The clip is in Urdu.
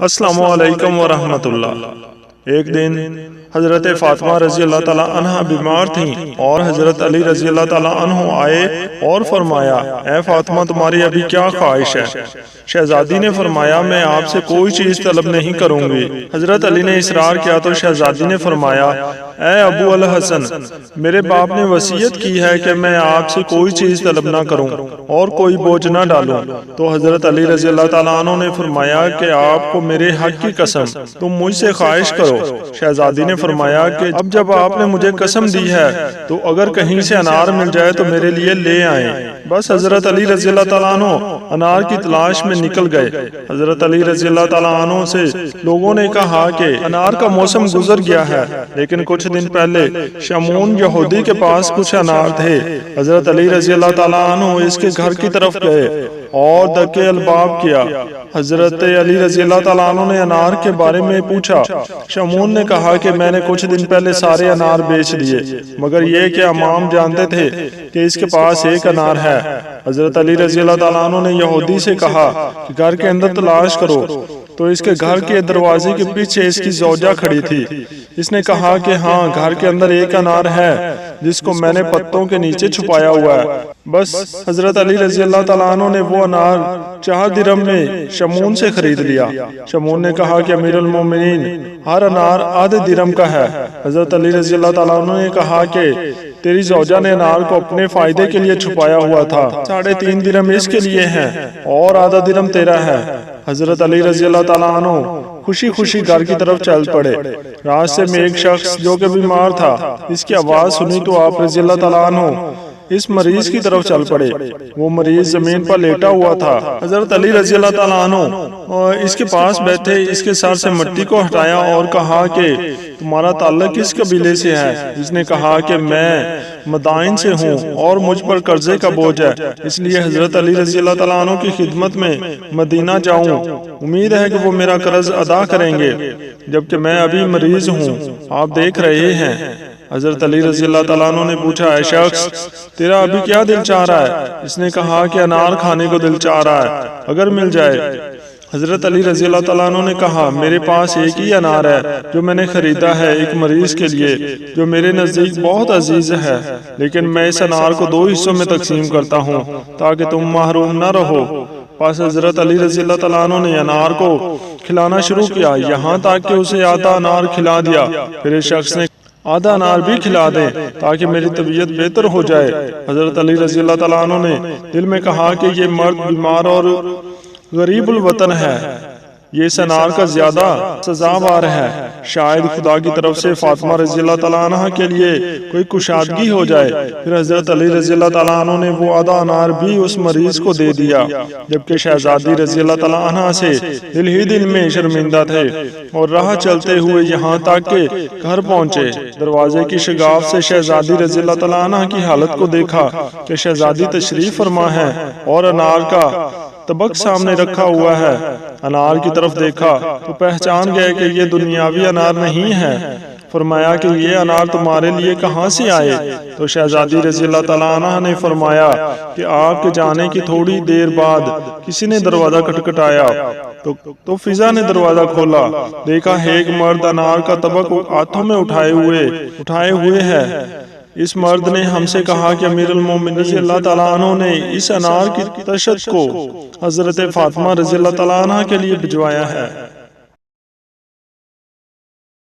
السلام علیکم ورحمۃ اللہ۔ ایک دن حضرت فاطمہ رضی اللہ تعالیٰ عنہ بیمار تھیں اور حضرت علی رضی اللہ تعالیٰ عنہ آئے اور فرمایا، اے فاطمہ تمہاری ابھی کیا خواہش ہے؟ شہزادی نے فرمایا، میں آپ سے کوئی چیز طلب نہیں کروں گی۔ حضرت علی نے اصرار کیا تو شہزادی نے فرمایا، اے ابو الحسن، میرے باپ نے وصیت کی ہے کہ میں آپ سے کوئی چیز طلب نہ کروں اور کوئی بوجھ نہ ڈالوں۔ تو حضرت علی رضی اللہ تعالیٰ عنہ نے فرمایا کہ آپ کو میرے حق کی قسم تم مجھ سے خواہش کرو۔ شہزادی نے فرمایا کہ اب جب آپ نے مجھے قسم دی ہے تو اگر کہیں سے انار مل جائے تو میرے لیے لے آئیں۔ بس حضرت علی رضی اللہ تعالیٰ عنہ انار کی تلاش میں نکل گئے۔ حضرت علی رضی اللہ تعالیٰ عنہ سے لوگوں نے کہا کہ انار کا موسم گزر گیا ہے، لیکن کچھ دن پہلے شمعون یہودی کے پاس کچھ انار تھے۔ حضرت علی رضی اللہ تعالیٰ عنہ اس کے گھر کی طرف گئے اور دکے الباب کیا۔ حضرت علی رضی اللہ تعالیٰ عنہ نے انار کے بارے میں پوچھا۔ شمعون نے کہا کہ میں نے کچھ دن پہلے سارے انار بیچ دیے، مگر یہ کہ امام جانتے تھے کہ اس کے پاس ایک انار ہے۔ حضرت علی رضی اللہ تعالیٰ عنہ نے یہودی سے کہا کہ گھر کے اندر تلاش کرو، تو اس کے گھر کے دروازے کے پیچھے اس کی زوجہ کھڑی تھی۔ اس نے کہا کہ ہاں، گھر کے اندر ایک انار ہے جس کو میں نے پتوں کے نیچے چھپایا ہوا ہے۔ بس حضرت علی رضی اللہ تعالیٰ عنہ نے وہ انار 4 درہم میں شمعون سے خرید لیا۔ شمعون نے کہا کہ امیر المومنین، ہر انار آدھے درہم کا ہے۔ حضرت علی رضی اللہ تعالیٰ عنہ نے کہا کہ تیری زوجہ نے انار کو اپنے فائدے کے لیے چھپایا ہوا تھا، 3.5 درہم اس کے لیے ہیں اور آدھا درہم تیرا ہے۔ حضرت علی رضی اللہ تعالیٰ عنہ خوشی خوشی گھر کی طرف چل پڑے۔ راستے میں ایک شخص جو کہ بیمار تھا، اس کی آواز سنی تو آپ رضی اللہ تعالیٰ عنہ اس مریض کی طرف چل پڑے۔ وہ مریض زمین پر لیٹا ہوا تھا۔ حضرت علی رضی اللہ تعالیٰ عنہ اس کے پاس بیٹھے، اس کے سر سے مٹی کو ہٹایا اور کہا کہ تمہارا تعلق کس قبیلے سے ہے؟ اس نے کہا کہ میں مدائن سے ہوں اور مجھ پر قرضے کا بوجھ ہے، اس لیے حضرت علی رضی اللہ تعالیٰ عنہ کی خدمت میں مدینہ جاؤں۔ امید ہے کہ وہ میرا قرض ادا کریں گے، جبکہ میں ابھی مریض ہوں، آپ دیکھ رہے ہیں۔ حضرت علی رضی اللہ تعالیٰ عنہ نے پوچھا، اے شخص، تیرا ابھی کیا دل چاہ رہا ہے؟ اس نے کہا کہ انار کھانے کو دل چاہ رہا ہے، اگر مل جائے۔ حضرت علی رضی اللہ تعالیٰ عنہ نے کہا، میرے پاس ایک ہی انار ہے جو میں نے خریدا ہے ایک مریض کے لیے جو میرے نزدیک بہت عزیز ہے، لیکن میں اس انار کو 2 حصوں میں تقسیم کرتا ہوں تاکہ تم محروم نہ رہو۔ پس حضرت علی رضی اللہ تعالیٰ عنہ نے انار کو کھلانا شروع کیا، یہاں تک کہ اسے آدھا انار کھلا دیا۔ پھر اس شخص نے آدھا انار بھی کھلا دیں تاکہ میری طبیعت بہتر ہو جائے۔ حضرت علی رضی اللہ تعالیٰ عنہ نے دل میں کہا کہ یہ مرد بیمار اور غریب الوطن ہے، یہ اس انار کا زیادہ سزاوار ہے۔ شاید خدا کی طرف سے فاطمہ رضی اللہ تعالیٰ عنہ کے لیے کوئی کشادگی ہو جائے۔ پھر حضرت علی رضی اللہ تعالیٰ عنہ نے وہ آدھا انار بھی اس مریض کو دے دیا، جبکہ شہزادی رضی اللہ تعالیٰ عنہ سے دل ہی دل میں شرمندہ تھے اور راہ چلتے ہوئے یہاں تک کہ گھر پہنچے۔ دروازے کی شگاف سے شہزادی رضی اللہ تعالیٰ عنہ کی حالت کو دیکھا کہ شہزادی تشریف فرما ہے اور انار کا طبق سامنے رکھا ہوا ہے۔ انار کی طرف دیکھا تو پہچان گئے کہ یہ دنیاوی انار نہیں ہے۔ فرمایا کہ یہ انار تمہارے لیے کہاں سے آئے؟ تو شہزادی رضی اللہ تعالیٰ عنہ نے فرمایا کہ آپ کے جانے کی تھوڑی دیر بعد کسی نے دروازہ کھٹکھٹایا تو فضا نے دروازہ کھولا، دیکھا ایک مرد انار کا طبق ہاتھوں میں اٹھائے ہوئے ہے۔ اس مرد نے ہم سے کہا کہ امیر المومنین رضی اللہ تعالیٰ عنہ نے اس انار کی تشت کو حضرت فاطمہ رضی اللہ تعالیٰ عنہ کے لیے بھجوایا ہے۔